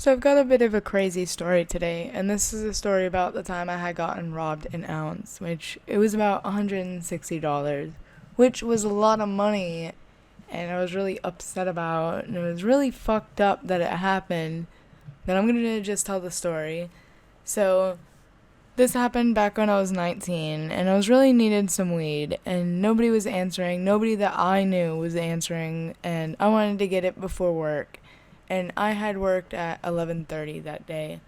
So I've got a bit of a crazy story today, and this is a story about the time I had gotten robbed an ounce, which it was about $160, which was a lot of money, and I was really upset about, and it was really fucked up that it happened. Then I'm gonna just tell the story. So this happened back when I was 19, and I was really needed some weed, and nobody was answering. Nobody that I knew was answering, and I wanted to get it before work. And I had worked at 11:30 that day,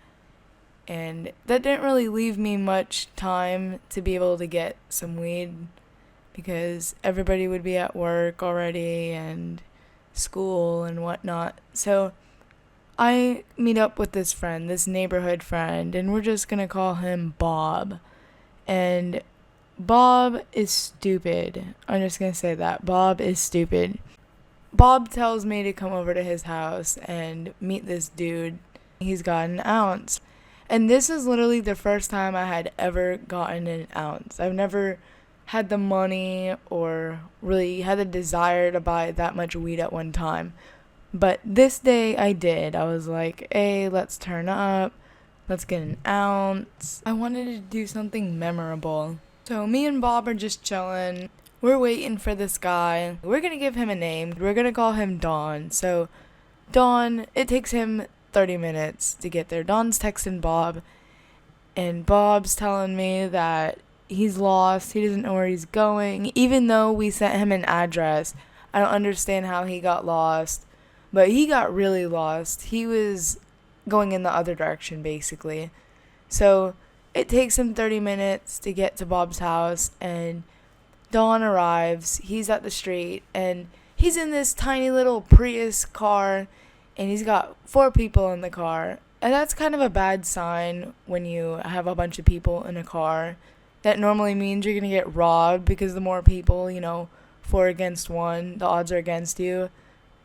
and that didn't really leave me much time to be able to get some weed because everybody would be at work already and school and whatnot. So I meet up with this friend, this neighborhood friend, and we're just gonna call him Bob. And Bob is stupid. I'm just gonna say that. Bob is stupid. Bob tells me to come over to his house and meet this dude. He's got an ounce. And this is literally the first time I had ever gotten an ounce. I've never had the money or really had the desire to buy that much weed at one time. But this day I did. I was like, hey, let's turn up. Let's get an ounce. I wanted to do something memorable. So me and Bob are just chilling. We're waiting for this guy. We're gonna give him a name. We're gonna call him Don. So, Don, it takes him 30 minutes to get there. Don's texting Bob, and Bob's telling me that he's lost. He doesn't know where he's going. Even though we sent him an address, I don't understand how he got lost. But he got really lost. He was going in the other direction, basically. So, it takes him 30 minutes to get to Bob's house, and Dawn arrives. He's at the street, and he's in this tiny little Prius car, and he's got 4 people in the car. And that's kind of a bad sign when you have a bunch of people in a car. That normally means you're going to get robbed because the more people, 4 against 1, the odds are against you.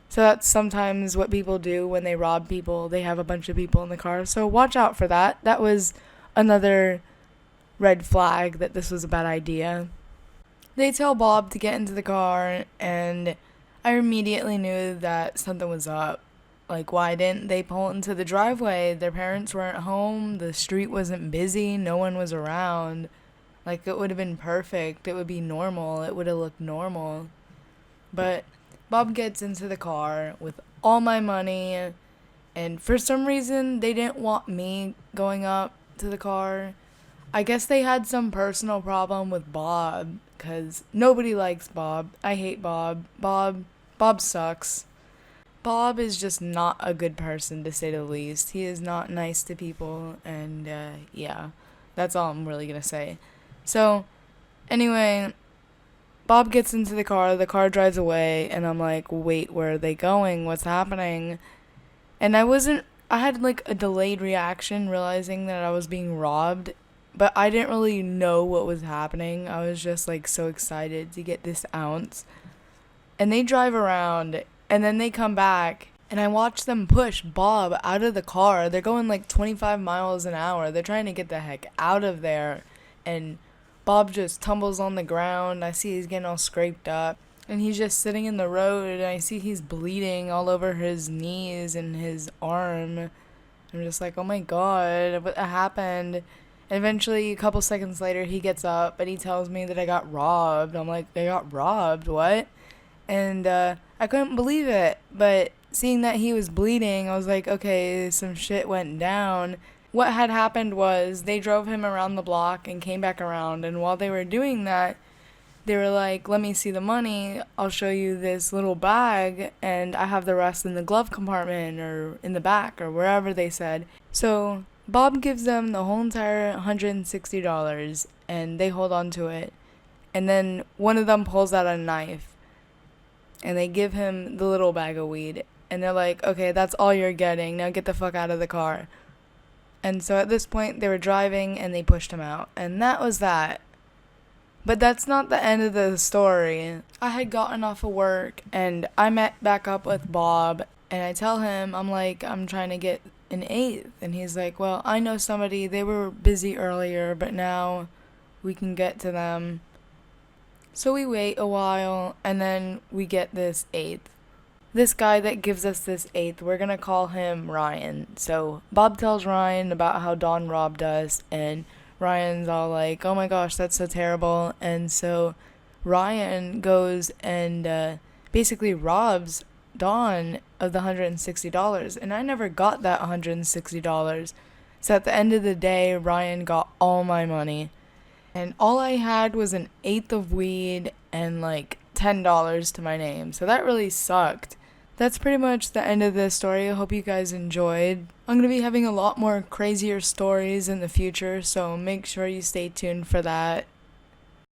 So that's sometimes what people do when they rob people. They have a bunch of people in the car. So watch out for that. That was another red flag that this was a bad idea. They tell Bob to get into the car, and I immediately knew that something was up. Like, why didn't they pull into the driveway? Their parents weren't home, the street wasn't busy, no one was around. Like, it would have been perfect, it would be normal, it would have looked normal. But Bob gets into the car with all my money, and for some reason, they didn't want me going up to the car. I guess they had some personal problem with Bob, because nobody likes Bob. I hate Bob. Bob sucks. Bob is just not a good person, to say the least. He is not nice to people, and yeah, that's all I'm really gonna say. So, anyway, Bob gets into the car drives away, and I'm like, wait, where are they going? What's happening? And I had like a delayed reaction realizing that I was being robbed, but I didn't really know what was happening. I was just like so excited to get this ounce. And they drive around, and then they come back, and I watch them push Bob out of the car. They're going like 25 miles an hour. They're trying to get the heck out of there. And Bob just tumbles on the ground. I see he's getting all scraped up. And he's just sitting in the road, and I see he's bleeding all over his knees and his arm. I'm just like, oh my god, what happened? And eventually, a couple seconds later, he gets up, and he tells me that I got robbed. I'm like, they got robbed? What? And I couldn't believe it. But seeing that he was bleeding, I was like, okay, some shit went down. What had happened was they drove him around the block and came back around. And while they were doing that, they were like, let me see the money. I'll show you this little bag, and I have the rest in the glove compartment or in the back or wherever they said. So Bob gives them the whole entire $160, and they hold on to it. And then one of them pulls out a knife, and they give him the little bag of weed. And they're like, okay, that's all you're getting. Now get the fuck out of the car. And so at this point, they were driving, and they pushed him out. And that was that. But that's not the end of the story. I had gotten off of work, and I met back up with Bob, and I tell him, I'm like, I'm trying to get an 8th. And he's like, well, I know somebody. They were busy earlier, but now we can get to them. So we wait a while, and then we get this 8th. this guy that gives us this eighth, we're gonna call him Ryan. So Bob tells Ryan about how Don robbed us, and Ryan's all like, oh my gosh, that's so terrible. And so Ryan goes and basically robs Don of the $160. And I never got that $160. So at the end of the day, Ryan got all my money. And all I had was an eighth of weed and like $10 to my name. So that really sucked. That's pretty much the end of this story. I hope you guys enjoyed. I'm going to be having a lot more crazier stories in the future, so make sure you stay tuned for that.